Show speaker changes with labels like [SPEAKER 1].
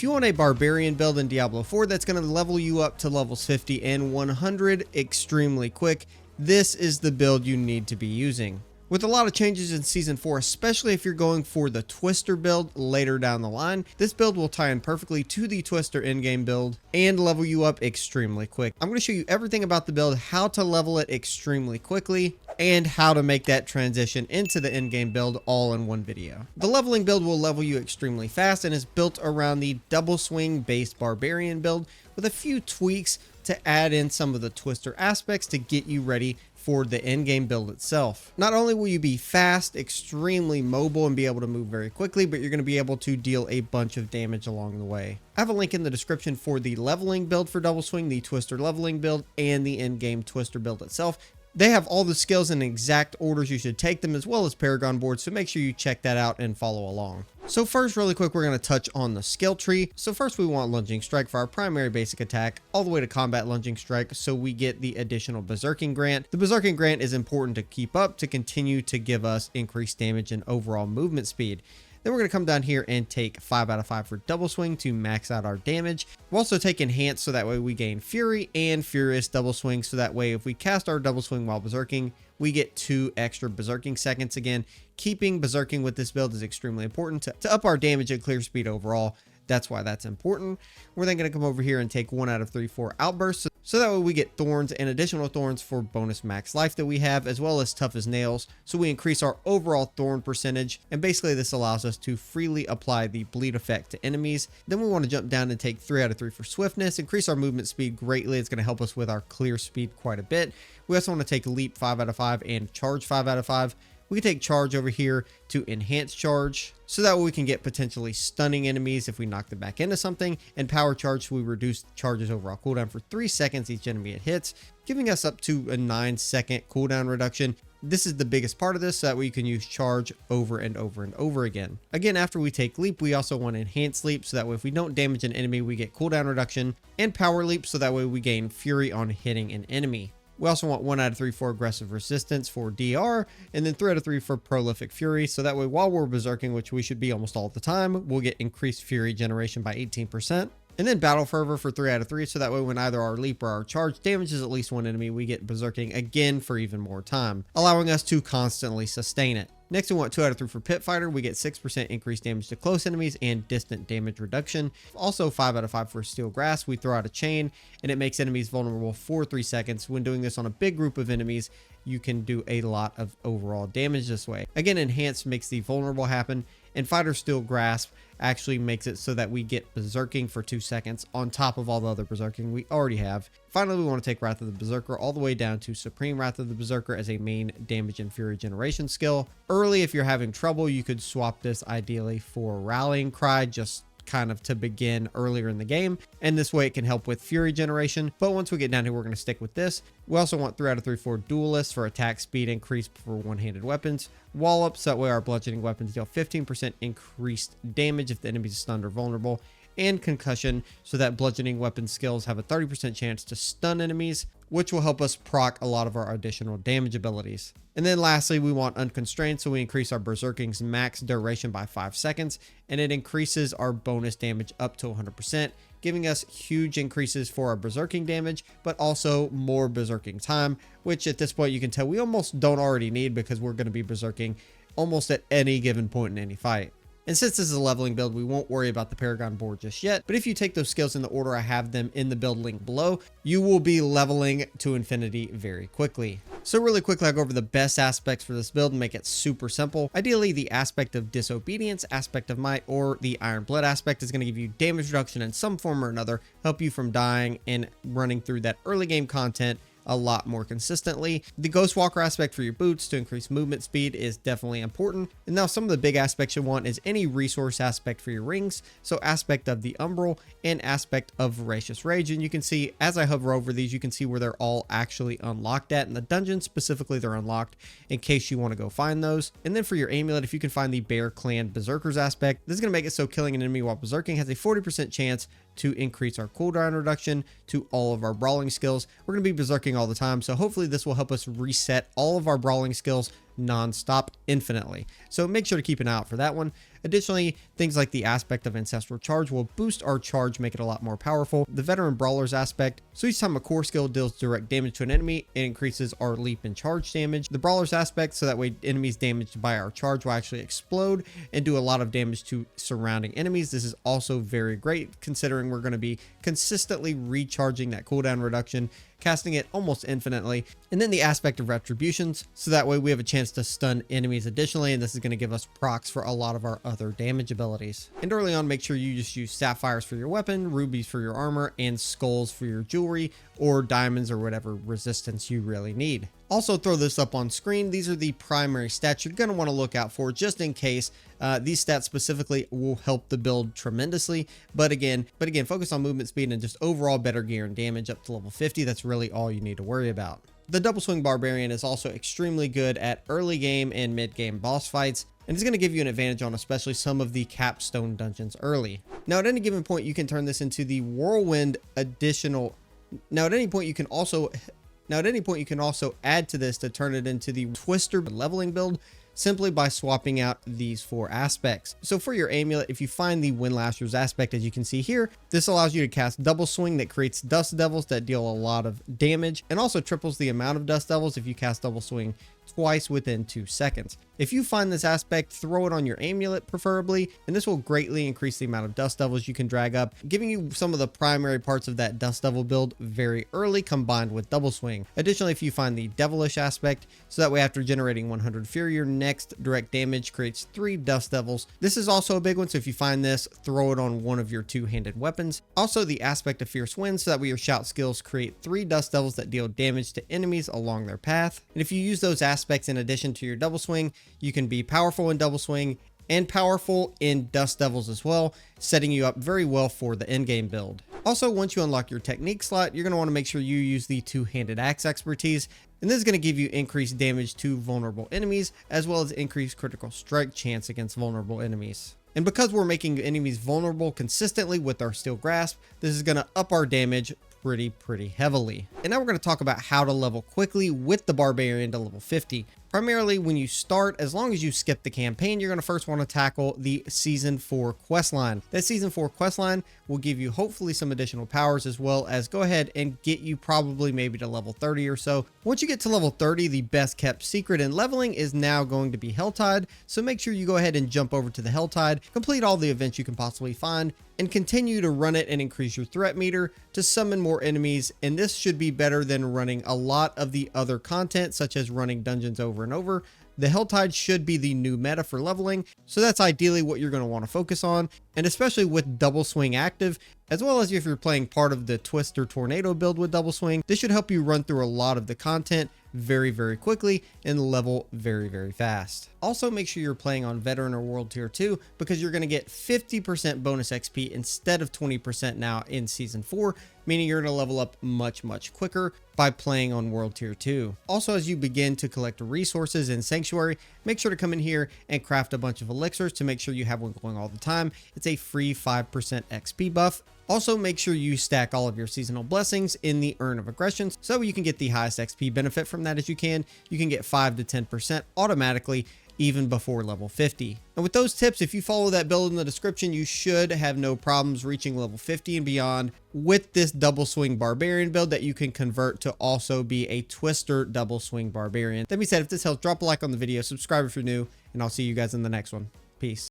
[SPEAKER 1] If you want a Barbarian build in Diablo 4 that's going to level you up to levels 50 and 100 extremely quick, this is the build you need to be using. With a lot of changes in Season 4, especially if you're going for the Twister build later down the line, this build will tie in perfectly to the Twister endgame build and level you up extremely quick. I'm going to show you everything about the build, how to level it extremely quickly, and how to make that transition into the endgame build all in one video. The leveling build will level you extremely fast and is built around the Double Swing based Barbarian build with a few tweaks to add in some of the Twister aspects to get you ready for the endgame build itself. Not only will you be fast, extremely mobile, and be able to move very quickly, but you're going to be able to deal a bunch of damage along the way. I have a link in the description for the leveling build for Double Swing, the Twister leveling build, and the endgame Twister build itself. They have all the skills in exact orders you should take them, as well as Paragon boards, so make sure you check that out and follow along. So first, really quick, we're going to touch on the skill tree. So first we want Lunging Strike for our primary basic attack, all the way to Combat Lunging Strike, so we get the additional Berserking Grant. The Berserking Grant is important to keep up to continue to give us increased damage and overall movement speed. Then we're going to come down here and take 5 out of 5 for Double Swing to max out our damage. We'll also take Enhance, so that way we gain Fury and Furious Double Swing, so that way if we cast our Double Swing while Berserking, we get 2 extra Berserking seconds. Again, keeping Berserking with this build is extremely important to up our damage and clear speed overall. That's why that's important. We're then going to come over here and take 1 out of 3 for Outbursts, so that way we get Thorns and additional Thorns for bonus max life that we have, as well as Tough as Nails, so we increase our overall Thorn percentage, and basically this allows us to freely apply the bleed effect to enemies. Then we want to jump down and take 3 out of 3 for Swiftness, increase our movement speed greatly. It's going to help us with our clear speed quite a bit. We also want to take Leap 5 out of 5 and Charge 5 out of 5. We can take Charge over here to enhance Charge, so that way we can get potentially stunning enemies if we knock them back into something, and Power Charge, so we reduce Charge's overall cooldown for 3 seconds each enemy it hits, giving us up to a 9-second cooldown reduction. This is the biggest part of this, so that way you can use Charge over and over and over again. Again, after we take Leap, we also want Enhance Leap, so that way if we don't damage an enemy, we get cooldown reduction, and Power Leap, so that way we gain Fury on hitting an enemy. We also want 1 out of 3 for Aggressive Resistance for DR, and then 3 out of 3 for Prolific Fury, so that way while we're Berserking, which we should be almost all the time, we'll get increased Fury generation by 18%. And then Battle Fervor for 3 out of 3, so that way when either our Leap or our Charge damages at least one enemy, we get Berserking again for even more time, allowing us to constantly sustain it. Next, we want 2 out of 3 for Pit Fighter. We get 6% increased damage to close enemies and distant damage reduction. Also 5 out of 5 for Steel Grasp. We throw out a chain and it makes enemies vulnerable for 3 seconds. When doing this on a big group of enemies, you can do a lot of overall damage this way. Again, Enhance makes the vulnerable happen, and Fighter Steel Grasp actually makes it so that we get Berserking for 2 seconds on top of all the other Berserking we already have. Finally, we want to take Wrath of the Berserker all the way down to Supreme Wrath of the Berserker as a main damage and fury generation skill. Early, if you're having trouble, you could swap this ideally for Rallying Cry, just kind of to begin earlier in the game, and this way it can help with fury generation. But once we get down here, we're going to stick with this. We also want 3 out of 3 for Duelist for attack speed increase for one-handed weapons. Wallop, so that way our bludgeoning weapons deal 15% increased damage if the enemy is stunned or vulnerable. And Concussion, so that bludgeoning weapon skills have a 30% chance to stun enemies, which will help us proc a lot of our additional damage abilities. And then lastly, we want Unconstrained, so we increase our Berserking's max duration by 5 seconds, and it increases our bonus damage up to 100%, giving us huge increases for our Berserking damage, but also more Berserking time, which at this point you can tell we almost don't already need, because we're going to be Berserking almost at any given point in any fight. And since this is a leveling build, we won't worry about the Paragon board just yet, but if you take those skills in the order I have them in the build link below, you will be leveling to infinity very quickly. So really quickly, I'll go over the best aspects for this build and make it super simple. Ideally, the aspect of Disobedience, aspect of Might, or the Iron Blood aspect is going to give you damage reduction in some form or another, help you from dying and running through that early game content a lot more consistently. The Ghostwalker aspect for your boots to increase movement speed is definitely important. And now some of the big aspects you want is any resource aspect for your rings, so aspect of the Umbral and aspect of Voracious Rage. And you can see as I hover over these, you can see where they're all actually unlocked at. In the dungeon specifically, they're unlocked in case you want to go find those. And then for your amulet, if you can find the Bear Clan Berserkers aspect, this is going to make it so killing an enemy while berserking has a 40% chance to increase our cooldown reduction to all of our brawling skills. We're going to be berserking all the time, so hopefully this will help us reset all of our brawling skills non-stop infinitely. So make sure to keep an eye out for that one. Additionally, things like the aspect of Ancestral Charge will boost our charge, make it a lot more powerful. The Veteran Brawlers aspect, so each time a core skill deals direct damage to an enemy, it increases our leap and charge damage. The Brawlers aspect, so that way enemies damaged by our charge will actually explode and do a lot of damage to surrounding enemies. This is also very great considering we're going to be consistently recharging that cooldown reduction, casting it almost infinitely. And then the aspect of Retributions, so that way we have a chance to stun enemies additionally, and this is going to give us procs for a lot of our other damage abilities. And early on, make sure you just use sapphires for your weapon, rubies for your armor, and skulls for your jewelry, or diamonds or whatever resistance you really need. Also throw this up on screen. These are the primary stats you're going to want to look out for just in case. These stats specifically will help the build tremendously, but again, focus on movement speed and just overall better gear and damage up to level 50. That's really all you need to worry about. The Double Swing Barbarian is also extremely good at early game and mid game boss fights, and it's going to give you an advantage on especially some of the capstone dungeons early. Now at any given point you can turn this into the Whirlwind additional. Now at any point you can also add to this to turn it into the Twister leveling build, simply by swapping out these 4 aspects. So for your amulet, if you find the Windlasher's aspect, as you can see here, this allows you to cast Double Swing that creates Dust Devils that deal a lot of damage, and also triples the amount of Dust Devils if you cast Double Swing twice within 2 seconds. If you find this aspect, throw it on your amulet preferably, and this will greatly increase the amount of Dust Devils you can drag up, giving you some of the primary parts of that Dust Devil build very early combined with Double Swing. Additionally, if you find the Devilish aspect, so that way after generating 100 Fury, your next direct damage creates 3 Dust Devils. This is also a big one, so if you find this, throw it on one of your 2-handed weapons. Also the aspect of Fierce Wind, so that way your shout skills create 3 Dust Devils that deal damage to enemies along their path. And if you use those aspects in addition to your Double Swing, you can be powerful in Double Swing and powerful in Dust Devils as well, setting you up very well for the endgame build. Also, once you unlock your technique slot, you're going to want to make sure you use the 2-handed axe expertise, and this is going to give you increased damage to vulnerable enemies, as well as increased critical strike chance against vulnerable enemies. And because we're making enemies vulnerable consistently with our Steel Grasp, this is going to up our damage pretty heavily. And now we're going to talk about how to level quickly with the Barbarian to level 50. Primarily when you start, as long as you skip the campaign, you're going to first want to tackle the Season 4 questline. That Season 4 questline will give you hopefully some additional powers, as well as go ahead and get you probably maybe to level 30 or so. Once you get to level 30, the best kept secret in leveling is now going to be Helltide, so make sure you go ahead and jump over to the Helltide, complete all the events you can possibly find, and continue to run it and increase your threat meter to summon more enemies. And this should be better than running a lot of the other content, such as running dungeons over and over. The Helltide should be the new meta for leveling, so that's ideally what you're going to want to focus on, and especially with Double Swing active, as well as if you're playing part of the Twister Tornado build with Double Swing, this should help you run through a lot of the content very quickly and level very fast. Also, make sure you're playing on Veteran or World Tier 2, because you're going to get 50% bonus XP instead of 20% now in Season 4, meaning you're going to level up much quicker by playing on World Tier 2. Also, as you begin to collect resources in Sanctuary, make sure to come in here and craft a bunch of elixirs to make sure you have one going all the time. It's a free 5% XP buff. Also, make sure you stack all of your seasonal blessings in the Urn of Aggression, so you can get the highest XP benefit from that as you can. You can get 5 to 10% automatically even before level 50. And with those tips, if you follow that build in the description, you should have no problems reaching level 50 and beyond with this Double Swing Barbarian build that you can convert to also be a Twister Double Swing Barbarian. That being said, if this helps, drop a like on the video, subscribe if you're new, and I'll see you guys in the next one. Peace.